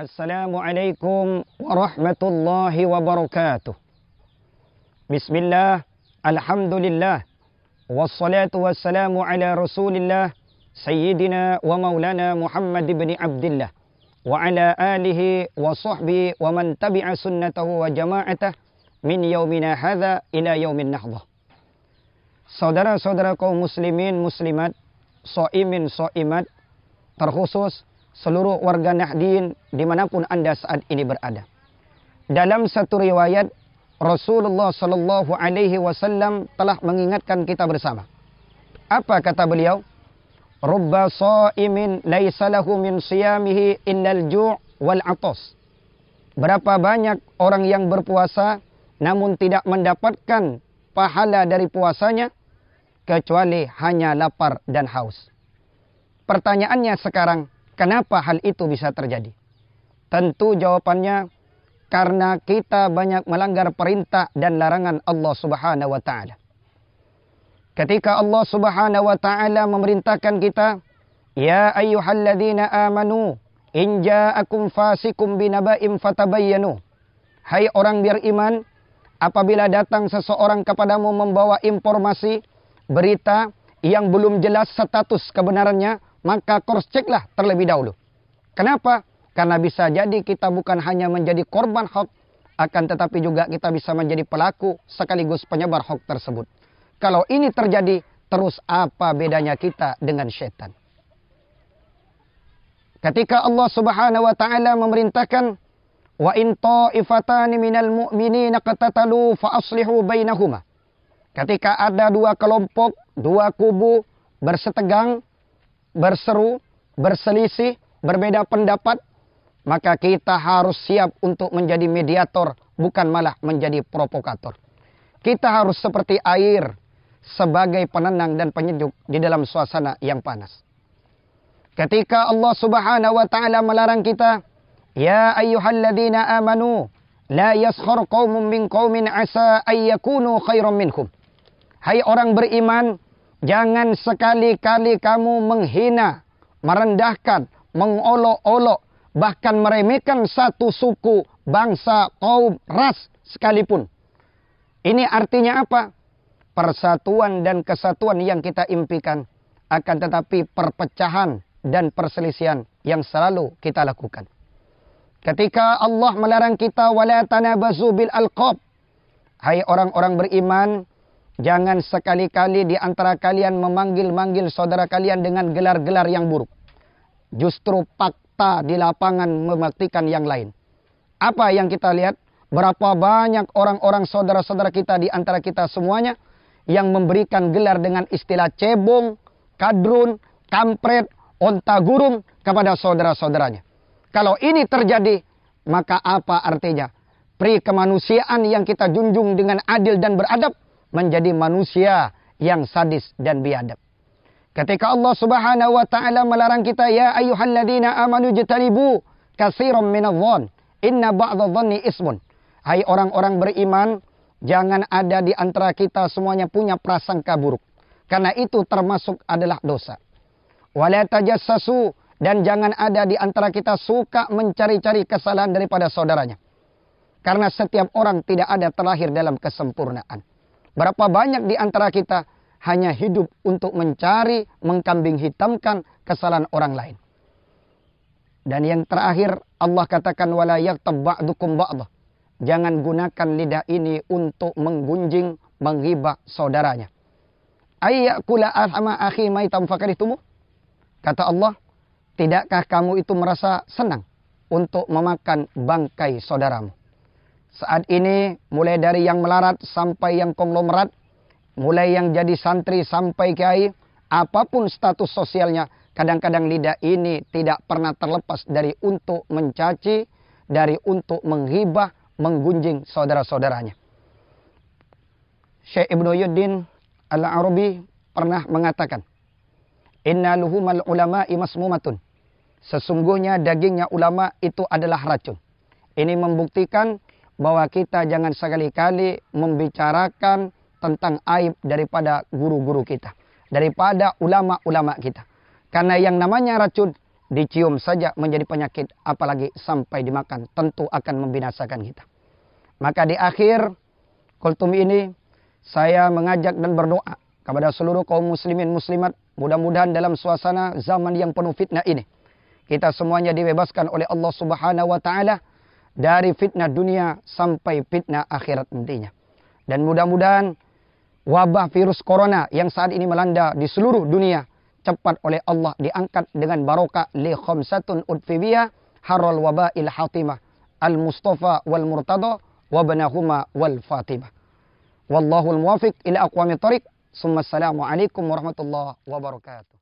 Assalamualaikum warahmatullahi wabarakatuh. Bismillah, alhamdulillah, wassalatu wassalamu ala rasulillah, sayyidina wa maulana Muhammad ibn Abdillah, wa ala alihi wa sahbihi wa man tabi'a sunnatahu wa jama'atah min yaumina hadha ila yaumin nahdah. Saudara-saudara kaum muslimin muslimat, so'imin so'imat, terkhusus seluruh warga Nahdien dimanapun Anda saat ini berada. Dalam satu riwayat, Rasulullah Sallallahu Alaihi Wasallam telah mengingatkan kita bersama. Apa kata beliau? Rubba sha'imin laisa lahu min siyamihi illal ju' wal 'atas. Berapa banyak orang yang berpuasa namun tidak mendapatkan pahala dari puasanya kecuali hanya lapar dan haus. Pertanyaannya sekarang, kenapa hal itu bisa terjadi? Tentu jawabannya karena kita banyak melanggar perintah dan larangan Allah Subhanahu wa taala. Ketika Allah Subhanahu wa taala memerintahkan kita, ya ayyuhalladzina amanu in ja'akum fasikum binaba'in fatabayyanu. Hai orang beriman, apabila datang seseorang kepadamu membawa informasi, berita yang belum jelas status kebenarannya, maka cross checklah terlebih dahulu. Kenapa? Karena bisa jadi kita bukan hanya menjadi korban hoax, akan tetapi juga kita bisa menjadi pelaku sekaligus penyebar hoax tersebut. Kalau ini terjadi, terus apa bedanya kita dengan syaitan? Ketika Allah Subhanahu wa taala memerintahkan, wa in ta'ifatani minal mu'minina qatatalu fa aslihu bainahuma. Ketika ada dua kelompok, dua kubu bersetegang, berseru, berselisih, berbeda pendapat, maka kita harus siap untuk menjadi mediator, bukan malah menjadi provokator. Kita harus seperti air, sebagai penenang dan penyejuk di dalam suasana yang panas. Ketika Allah Subhanahu wa taala melarang kita, ya ayyuhalladzina amanu la yaskhar qaumun min qaumin asa ay yakunu khairan minhum. Hai orang beriman, jangan sekali-kali kamu menghina, merendahkan, mengolok-olok, bahkan meremehkan satu suku, bangsa, kaum, ras sekalipun. Ini artinya apa? Persatuan dan kesatuan yang kita impikan, akan tetapi perpecahan dan perselisihan yang selalu kita lakukan. Ketika Allah melarang kita, wala tanabazu bil alqab. Hai orang-orang beriman, jangan sekali-kali di antara kalian memanggil-manggil saudara kalian dengan gelar-gelar yang buruk. Justru fakta di lapangan membuktikan yang lain. Apa yang kita lihat? Berapa banyak orang-orang saudara-saudara kita di antara kita semuanya yang memberikan gelar dengan istilah cebong, kadrun, kampret, onta gurung kepada saudara-saudaranya. Kalau ini terjadi, maka apa artinya? Pri kemanusiaan yang kita junjung dengan adil dan beradab menjadi manusia yang sadis dan biadab. Ketika Allah Subhanahu wa taala melarang kita, ya ayyuhalladzina amanu jtanibu katsiran minadh-dhon inna ba'dadh-dhanni ismun. Hai orang-orang beriman, jangan ada di antara kita semuanya punya prasangka buruk, karena itu termasuk adalah dosa. Wala tajassasu, dan jangan ada di antara kita suka mencari-cari kesalahan daripada saudaranya. Karena setiap orang tidak ada terlahir dalam kesempurnaan. Berapa banyak di antara kita hanya hidup untuk mencari, mengkambing hitamkan kesalahan orang lain. Dan yang terakhir, Allah katakan, wala yaghtab ba'dukum ba'dah. Jangan gunakan lidah ini untuk menggunjing, menghibah saudaranya. Ayyakula ahma akhi maitam fakarihtumu. Kata Allah, tidakkah kamu itu merasa senang untuk memakan bangkai saudaramu? Saat ini, mulai dari yang melarat sampai yang konglomerat, mulai yang jadi santri sampai kiai, apapun status sosialnya, kadang-kadang lidah ini tidak pernah terlepas dari untuk mencaci, dari untuk menghibah, menggunjing saudara-saudaranya. Syekh Ibnu Yuddin Al-Arabi pernah mengatakan, inna luhumal ulama'i masmumatun. Sesungguhnya dagingnya ulama itu adalah racun. Ini membuktikan bahwa kita jangan sekali-kali membicarakan tentang aib daripada guru-guru kita, daripada ulama-ulama kita. Karena yang namanya racun dicium saja menjadi penyakit, apalagi sampai dimakan, tentu akan membinasakan kita. Maka di akhir kultum ini, saya mengajak dan berdoa kepada seluruh kaum muslimin muslimat, mudah-mudahan dalam suasana zaman yang penuh fitnah ini, kita semuanya dibebaskan oleh Allah Subhanahu wa Ta'ala dari fitnah dunia sampai fitnah akhirat nantinya. Dan mudah-mudahan wabah virus corona yang saat ini melanda di seluruh dunia cepat oleh Allah diangkat dengan barokah li khamsatun udfibiyah harral wabail hatimah al-mustafa wal murtada wa banahuma wal fatimah. Wallahul muwafiq ila aqwamit thariq. Assalamu alaikum warahmatullahi wabarakatuh.